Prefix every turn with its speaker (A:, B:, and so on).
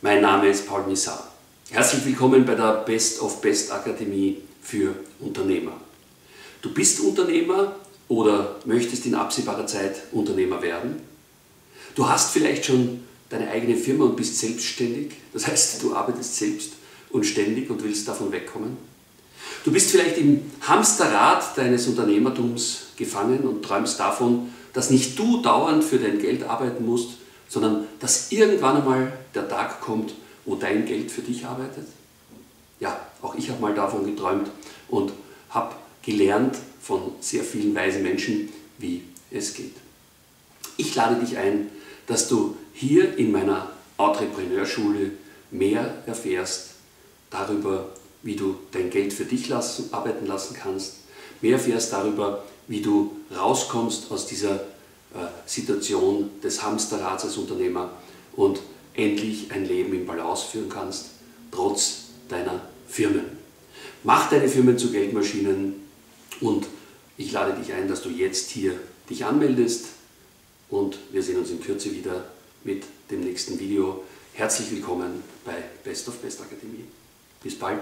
A: Mein Name ist Paul Missar. Herzlich willkommen bei der Best of Best Akademie für Unternehmer. Du bist Unternehmer oder möchtest in absehbarer Zeit Unternehmer werden? Du hast vielleicht schon deine eigene Firma und bist selbstständig, das heißt, du arbeitest selbst und ständig und willst davon wegkommen. Du bist vielleicht im Hamsterrad deines Unternehmertums gefangen und träumst davon, dass nicht du dauernd für dein Geld arbeiten musst, sondern dass irgendwann einmal der Tag kommt, wo dein Geld für dich arbeitet. Ja, auch ich habe mal davon geträumt und habe gelernt von sehr vielen weisen Menschen, wie es geht. Ich lade dich ein, dass du hier in meiner Entrepreneurschule mehr erfährst darüber, wie du dein Geld für dich arbeiten lassen kannst, mehr erfährst darüber, wie du rauskommst aus dieser Situation des Hamsterrads als Unternehmer und endlich ein Leben in Balance führen kannst, trotz deiner Firmen. Mach deine Firmen zu Geldmaschinen und ich lade dich ein, dass du jetzt hier dich anmeldest und wir sehen uns in Kürze wieder mit dem nächsten Video. Herzlich willkommen bei Best of Best Akademie. Bis bald.